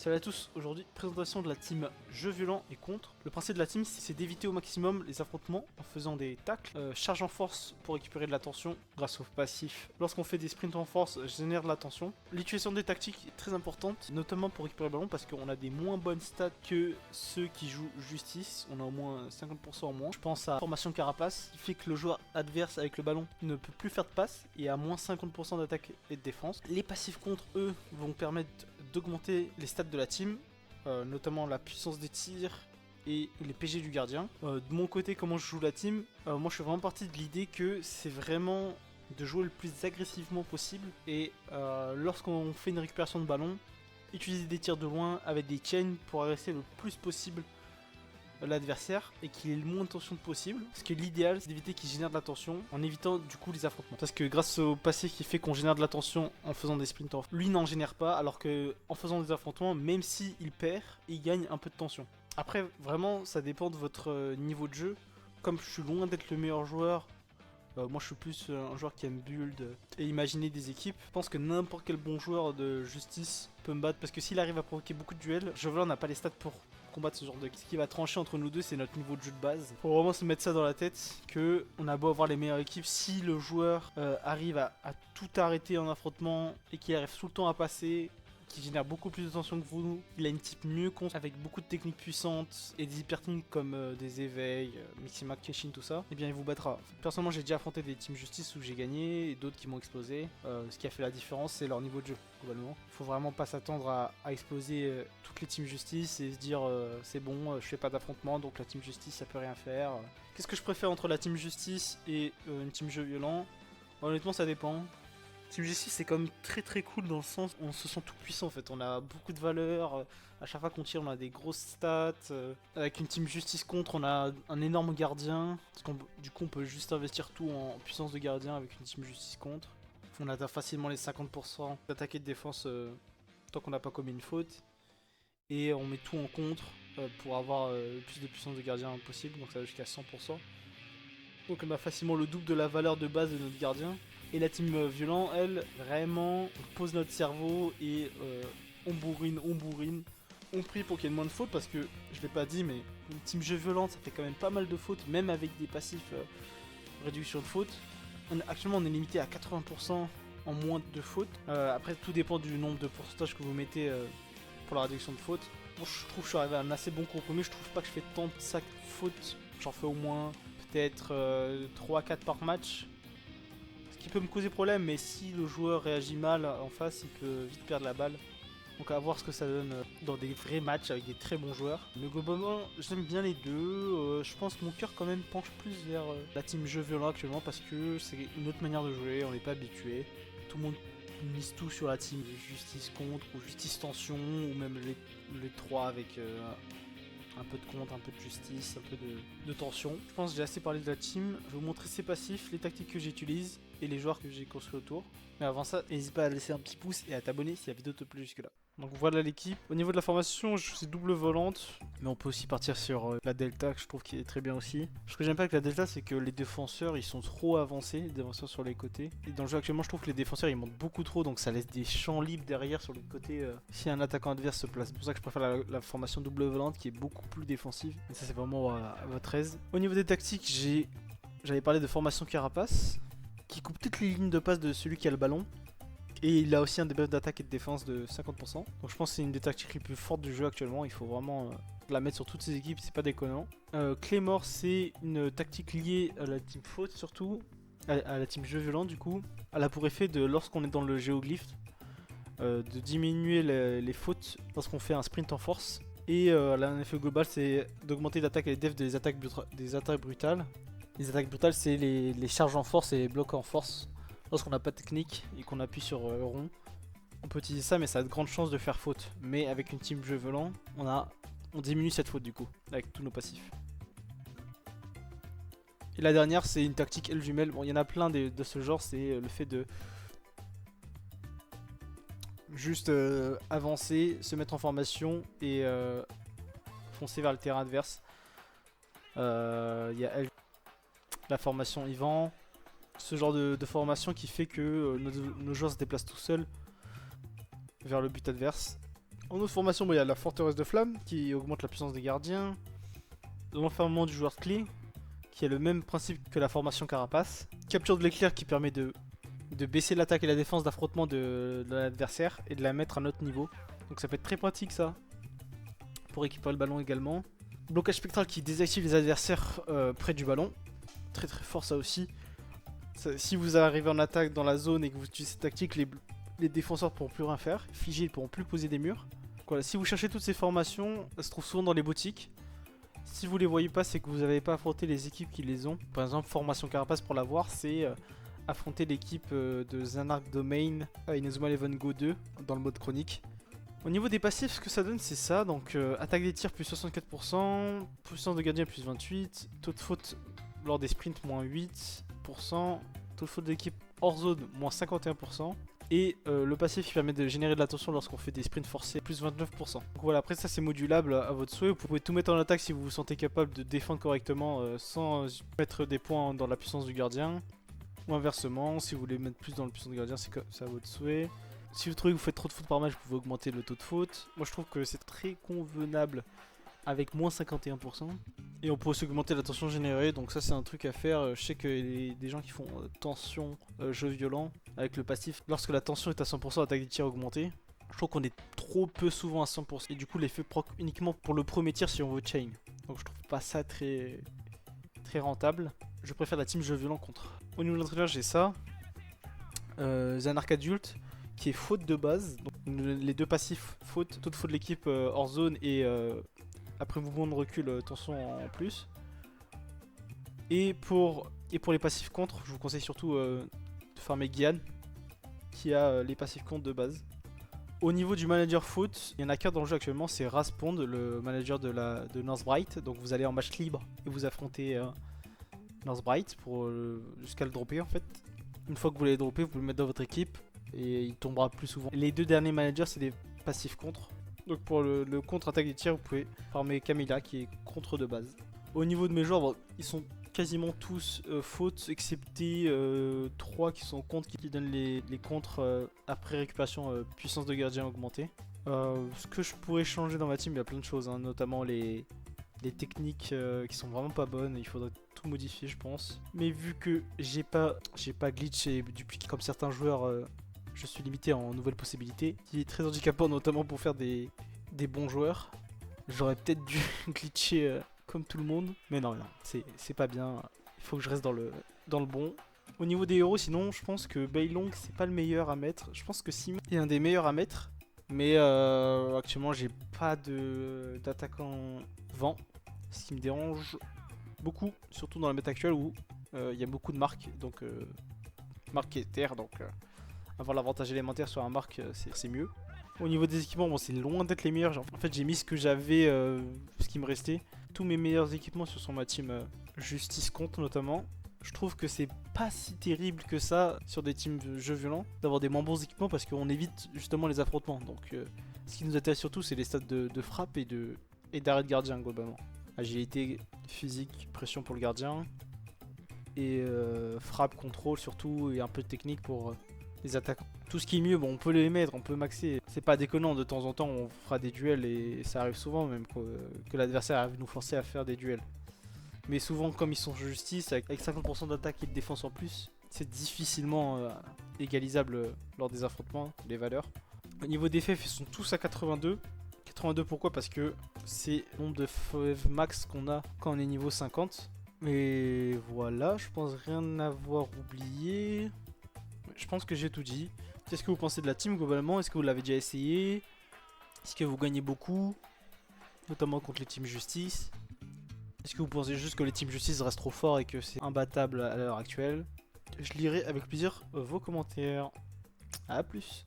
Salut à tous, aujourd'hui présentation de la team jeu violent et contre. Le principe de la team c'est d'éviter au maximum les affrontements en faisant des tacles, charge en force pour récupérer de la tension grâce au passif. Lorsqu'on fait des sprints en force, génère de la tension. L'utilisation des tactiques est très importante, notamment pour récupérer le ballon parce qu'on a des moins bonnes stats que ceux qui jouent justice, on a au moins 50% en moins. Je pense à formation carapace qui fait que le joueur adverse avec le ballon ne peut plus faire de passe et a moins 50% d'attaque et de défense. Les passifs contre eux vont permettre d'augmenter les stats de la team, notamment la puissance des tirs et les PG du gardien. De mon côté, comment je joue la team, moi je suis vraiment parti de l'idée que c'est vraiment de jouer le plus agressivement possible et lorsqu'on fait une récupération de ballon, utiliser des tirs de loin avec des chains pour agresser le plus possible l'adversaire et qu'il ait le moins de tension possible. Parce que l'idéal c'est d'éviter qu'il génère de la tension en évitant du coup les affrontements. Parce que grâce au passé qui fait qu'on génère de la tension en faisant des sprints off, lui n'en génère pas, alors que en faisant des affrontements, même s'il perd, il gagne un peu de tension. Après vraiment ça dépend de votre niveau de jeu. Comme je suis loin d'être le meilleur joueur, moi je suis plus un joueur qui aime build et imaginer des équipes. Je pense que n'importe quel bon joueur de justice peut me battre parce que s'il arrive à provoquer beaucoup de duels, Jovelin n'a pas les stats pour combattre ce genre de... Ce qui va trancher entre nous deux, c'est notre niveau de jeu de base. Faut vraiment se mettre ça dans la tête, que on a beau avoir les meilleures équipes, si le joueur arrive à tout arrêter en affrontement et qu'il arrive tout le temps à passer, qui génère beaucoup plus de tension que vous, il a une type mieux con avec beaucoup de techniques puissantes et des hypertechniques comme des éveils, Mixima, Keshin, tout ça, et bien il vous battra. Personnellement j'ai déjà affronté des teams justice où j'ai gagné et d'autres qui m'ont explosé. Ce qui a fait la différence c'est leur niveau de jeu globalement. Il faut vraiment pas s'attendre à exploser toutes les teams justice et se dire c'est bon, je fais pas d'affrontement donc la team justice ça peut rien faire. Qu'est-ce que je préfère entre la team justice et une team jeu violent? Honnêtement ça dépend. Team Justice c'est quand même très cool dans le sens où on se sent tout puissant en fait, on a beaucoup de valeur, à chaque fois qu'on tire on a des grosses stats, avec une Team Justice contre on a un énorme gardien, parce qu'on du coup on peut juste investir tout en puissance de gardien avec une Team Justice contre. On atteint facilement les 50% d'attaque et de défense tant qu'on n'a pas commis une faute, et on met tout en contre pour avoir le plus de puissance de gardien possible, donc ça va jusqu'à 100%. Donc on a facilement le double de la valeur de base de notre gardien. Et la team violent, elle, vraiment, on pose notre cerveau et on bourrine, on prie pour qu'il y ait moins de fautes parce que, je l'ai pas dit, mais une team jeu violente, ça fait quand même pas mal de fautes, même avec des passifs réduction de fautes. Actuellement, on est limité à 80% en moins de fautes. Après, tout dépend du nombre de pourcentages que vous mettez pour la réduction de fautes. Bon, je trouve que je suis arrivé à un assez bon compromis, je trouve pas que je fais tant de fautes, j'en fais au moins peut-être 3-4 par match. Qui peut me causer problème, mais si le joueur réagit mal en face, il peut vite perdre la balle. Donc à voir ce que ça donne dans des vrais matchs avec des très bons joueurs. Mais globalement, j'aime bien les deux. Je pense que mon cœur quand même penche plus vers la team jeu violent actuellement parce que c'est une autre manière de jouer, on n'est pas habitué. Tout le monde mise tout sur la team justice contre ou justice tension ou même les trois avec un peu de contre, un peu de justice, un peu de tension. Je pense que j'ai assez parlé de la team. Je vais vous montrer ses passifs, les tactiques que j'utilise et les joueurs que j'ai construits autour. Mais avant ça, n'hésite pas à laisser un petit pouce et à t'abonner si la vidéo te plaît jusque là. Donc voilà l'équipe. Au niveau de la formation, je suis double volante. Mais on peut aussi partir sur la delta, que je trouve qui est très bien aussi. Ce que j'aime pas avec la delta, c'est que les défenseurs, ils sont trop avancés, les défenseurs sur les côtés. Et dans le jeu actuellement, je trouve que les défenseurs, ils montent beaucoup trop, donc ça laisse des champs libres derrière sur les côtés si un attaquant adverse se place. C'est pour ça que je préfère la formation double volante qui est beaucoup plus défensive. Et ça, c'est vraiment à votre aise. Au niveau des tactiques, j'avais parlé de formation carapace, qui coupe toutes les lignes de passe de celui qui a le ballon. Et il a aussi un debuff d'attaque et de défense de 50%. Donc je pense que c'est une des tactiques les plus fortes du jeu actuellement. Il faut vraiment la mettre sur toutes ses équipes, c'est pas déconnant. Claymore, c'est une tactique liée à la team faute surtout, à la team jeu violent du coup. Elle a pour effet de, lorsqu'on est dans le géoglyphe, de diminuer les fautes lorsqu'on fait un sprint en force. Et elle a un effet global, c'est d'augmenter l'attaque et les def des attaques brutales. Les attaques brutales, c'est les charges en force et les blocs en force. Lorsqu'on n'a pas de technique et qu'on appuie sur rond, on peut utiliser ça, mais ça a de grandes chances de faire faute. Mais avec une team jeu volant, on diminue cette faute du coup, avec tous nos passifs. Et la dernière, c'est une tactique L jumelle. Bon, il y en a plein de ce genre, c'est le fait de juste avancer, se mettre en formation et foncer vers le terrain adverse. Il y a la formation Ivan. Ce genre de formation qui fait que nos joueurs se déplacent tout seuls vers le but adverse. En autre formation, il y a la forteresse de flamme qui augmente la puissance des gardiens. L'enfermement du joueur clé qui a le même principe que la formation carapace. Capture de l'éclair qui permet de baisser l'attaque et la défense d'affrontement de l'adversaire et de la mettre à un autre niveau. Donc ça peut être très pratique ça. Pour récupérer le ballon également. Blocage spectral qui désactive les adversaires près du ballon. Très très fort ça aussi. Si vous arrivez en attaque dans la zone et que vous utilisez cette tactique, les défenseurs ne pourront plus rien faire. Figés, ils ne pourront plus poser des murs. Donc voilà, si vous cherchez toutes ces formations, elles se trouvent souvent dans les boutiques. Si vous les voyez pas, c'est que vous n'avez pas affronté les équipes qui les ont. Par exemple, formation carapace pour l'avoir, c'est affronter l'équipe de Zanark Domain Inazuma Eleven Go 2 dans le mode chronique. Au niveau des passifs, ce que ça donne, c'est ça. Donc, attaque des tirs plus 64%, puissance de gardien plus 28%, taux de faute lors des sprints moins 8%, taux de faute de l'équipe hors zone moins 51%. Et le passif qui permet de générer de l'attention lorsqu'on fait des sprints forcés plus 29%. Donc voilà, après ça c'est modulable à votre souhait. Vous pouvez tout mettre en attaque si vous vous sentez capable de défendre correctement sans mettre des points dans la puissance du gardien. Ou inversement, si vous voulez mettre plus dans la puissance du gardien, c'est à votre souhait. Si vous trouvez que vous faites trop de fautes par match, vous pouvez augmenter le taux de faute. Moi je trouve que c'est très convenable avec moins 51%. Et on peut aussi augmenter la tension générée, donc ça c'est un truc à faire. Je sais qu'il y a des gens qui font tension, jeu violent, avec le passif. Lorsque la tension est à 100%, l'attaque des tirs augmentée. Je trouve qu'on est trop peu souvent à 100%. Et du coup l'effet proc uniquement pour le premier tir si on veut chain. Donc je trouve pas ça très rentable. Je préfère la team jeu violent contre. Au niveau de l'entraîneur j'ai ça. Zanark adulte qui est faute de base. Donc, les deux passifs faute, taux de faute de l'équipe hors zone et après mouvement de recul, tension en plus. Et pour les passifs contre, je vous conseille surtout de farmer Gian qui a les passifs contre de base. Au niveau du manager foot, il y en a qu'un dans le jeu actuellement, c'est Raspond, le manager de Northbright. Donc vous allez en match libre et vous affrontez Northbright pour jusqu'à le dropper en fait. Une fois que vous l'avez droppé, vous pouvez le mettre dans votre équipe et il tombera plus souvent. Les deux derniers managers, c'est des passifs contre. Donc pour le contre-attaque des tirs, vous pouvez farmer Camilla qui est contre de base. Au niveau de mes joueurs, bon, ils sont quasiment tous fautes, excepté 3 qui sont contre, qui donnent les contres après récupération puissance de gardien augmentée. Ce que je pourrais changer dans ma team, il y a plein de choses, hein, notamment les techniques qui sont vraiment pas bonnes, il faudrait tout modifier je pense. Mais vu que j'ai pas glitch et dupliqué comme certains joueurs, je suis limité en nouvelles possibilités, qui est très handicapant notamment pour faire des bons joueurs. J'aurais peut-être dû glitcher comme tout le monde, mais non, c'est pas bien, il faut que je reste dans le bon. Au niveau des héros, sinon, je pense que Beilong c'est pas le meilleur à mettre. Je pense que Sim est un des meilleurs à mettre, mais actuellement j'ai pas d'attaquant vent, ce qui me dérange beaucoup, surtout dans la méta actuelle où il y a beaucoup de marques, donc marque éther, donc avoir l'avantage élémentaire sur un marque c'est mieux. Au niveau des équipements, bon, c'est loin d'être les meilleurs. Genre, en fait, j'ai mis ce que j'avais, ce qui me restait. Tous mes meilleurs équipements sur ma team Justice compte notamment. Je trouve que c'est pas si terrible que ça sur des teams jeux violents d'avoir des moins bons équipements parce qu'on évite justement les affrontements. Donc, ce qui nous intéresse surtout, c'est les stats de frappe et d'arrêt de gardien globalement. Agilité, physique, pression pour le gardien et frappe, contrôle surtout et un peu de technique pour les attaquants. Tout ce qui est mieux, bon, on peut les mettre, on peut maxer. C'est pas déconnant, de temps en temps on fera des duels et ça arrive souvent même que l'adversaire arrive nous forcer à faire des duels. Mais souvent comme ils sont justice, avec 50% d'attaque et de défense en plus, c'est difficilement égalisable lors des affrontements, les valeurs. Au niveau des FF, ils sont tous à 82. 82 pourquoi? Parce que c'est le nombre de FF max qu'on a quand on est niveau 50. Mais voilà, je pense rien avoir oublié. Je pense que j'ai tout dit. Qu'est-ce que vous pensez de la team globalement? Est-ce que vous l'avez déjà essayé? Est-ce que vous gagnez beaucoup? Notamment contre les teams justice. Est-ce que vous pensez juste que les teams justice restent trop forts et que c'est imbattable à l'heure actuelle? Je lirai avec plaisir vos commentaires. A plus.